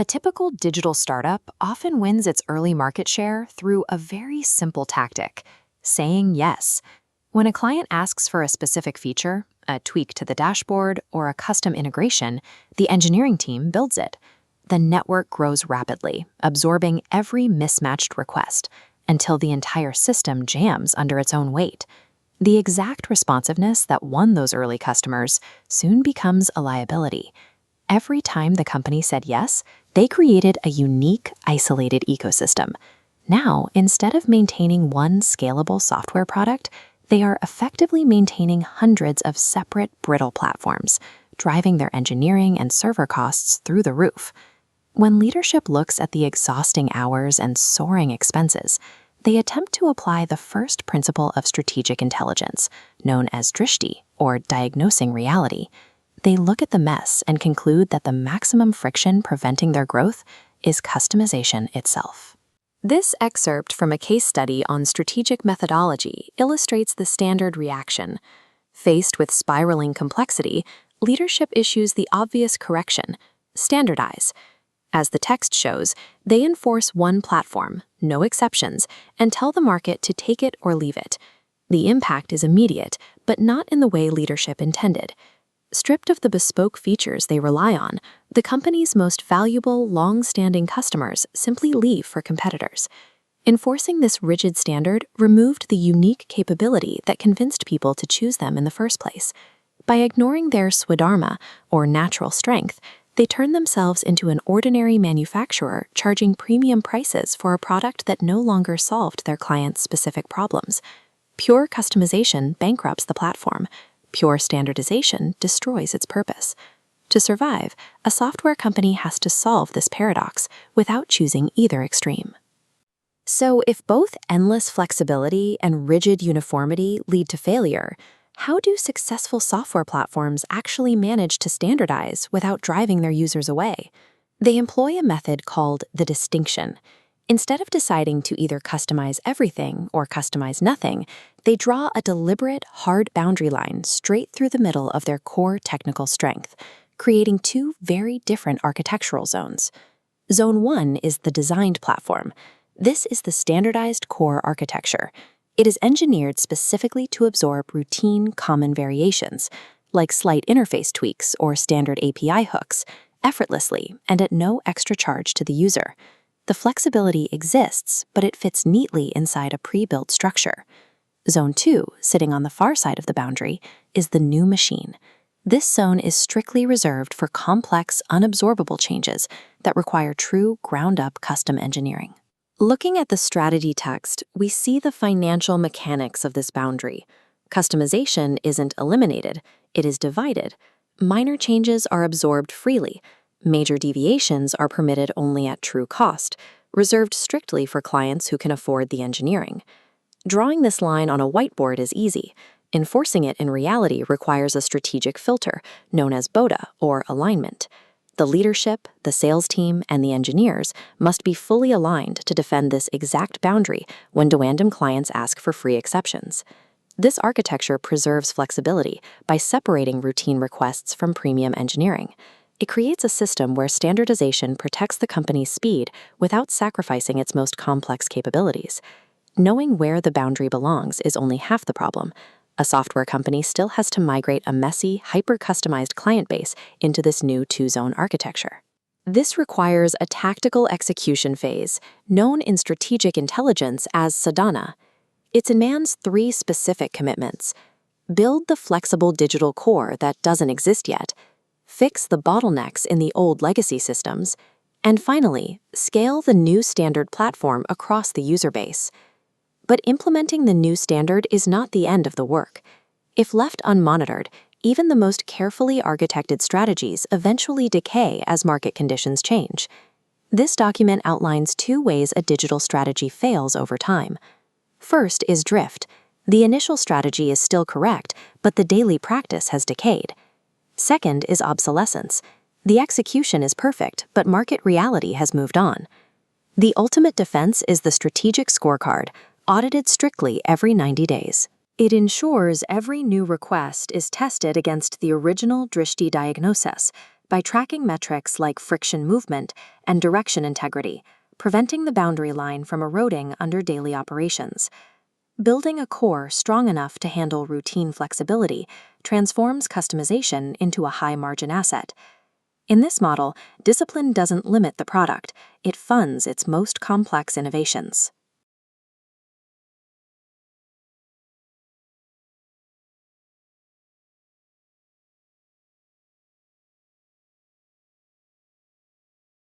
A typical digital startup often wins its early market share through a very simple tactic: saying yes. When a client asks for a specific feature, a tweak to the dashboard, or a custom integration, the engineering team builds it. The network grows rapidly, absorbing every mismatched request until the entire system jams under its own weight. The exact responsiveness that won those early customers soon becomes a liability. Every time the company said yes, they created a unique, isolated ecosystem. Now, instead of maintaining one scalable software product, they are effectively maintaining hundreds of separate, brittle platforms, driving their engineering and server costs through the roof. When leadership looks at the exhausting hours and soaring expenses, they attempt to apply the first principle of strategic intelligence, known as drishti, or diagnosing reality. They look at the mess and conclude that the maximum friction preventing their growth is customization itself. This excerpt from a case study on strategic methodology illustrates the standard reaction. Faced with spiraling complexity, leadership issues the obvious correction: standardize. As the text shows, they enforce one platform, no exceptions, and tell the market to take it or leave it. The impact is immediate, but not in the way leadership intended. Stripped of the bespoke features they rely on, the company's most valuable, long-standing customers simply leave for competitors. Enforcing this rigid standard removed the unique capability that convinced people to choose them in the first place. By ignoring their swadharma, or natural strength, they turned themselves into an ordinary manufacturer charging premium prices for a product that no longer solved their clients' specific problems. Pure customization bankrupts the platform. Pure standardization destroys its purpose. To survive, a software company has to solve this paradox without choosing either extreme. So, if both endless flexibility and rigid uniformity lead to failure, how do successful software platforms actually manage to standardize without driving their users away? They employ a method called the distinction. Instead of deciding to either customize everything or customize nothing, they draw a deliberate, hard boundary line straight through the middle of their core technical strength, creating two very different architectural zones. Zone 1 is the designed platform. This is the standardized core architecture. It is engineered specifically to absorb routine, common variations, like slight interface tweaks or standard API hooks, effortlessly and at no extra charge to the user. The flexibility exists, but it fits neatly inside a pre-built structure. Zone 2, sitting on the far side of the boundary, is the new machine. This zone is strictly reserved for complex, unabsorbable changes that require true ground-up custom engineering. Looking at the strategy text, we see the financial mechanics of this boundary. Customization isn't eliminated, it is divided. Minor changes are absorbed freely. Major deviations are permitted only at true cost, reserved strictly for clients who can afford the engineering. Drawing this line on a whiteboard is easy. Enforcing it in reality requires a strategic filter, known as BODA, or alignment. The leadership, the sales team, and the engineers must be fully aligned to defend this exact boundary when random clients ask for free exceptions. This architecture preserves flexibility by separating routine requests from premium engineering. It creates a system where standardization protects the company's speed without sacrificing its most complex capabilities. Knowing where the boundary belongs is only half the problem. A software company still has to migrate a messy, hyper-customized client base into this new two-zone architecture. This requires a tactical execution phase, known in strategic intelligence as sadhana. It demands 3 specific commitments: build the flexible digital core that doesn't exist yet, fix the bottlenecks in the old legacy systems, and finally, scale the new standard platform across the user base. But implementing the new standard is not the end of the work. If left unmonitored, even the most carefully architected strategies eventually decay as market conditions change. This document outlines 2 ways a digital strategy fails over time. First is drift. The initial strategy is still correct, but the daily practice has decayed. Second is obsolescence. The execution is perfect, but market reality has moved on. The ultimate defense is the strategic scorecard, audited strictly every 90 days. It ensures every new request is tested against the original drishti diagnosis, by tracking metrics like friction movement and direction integrity, preventing the boundary line from eroding under daily operations. Building a core strong enough to handle routine flexibility transforms customization into a high-margin asset. In this model, discipline doesn't limit the product, it funds its most complex innovations.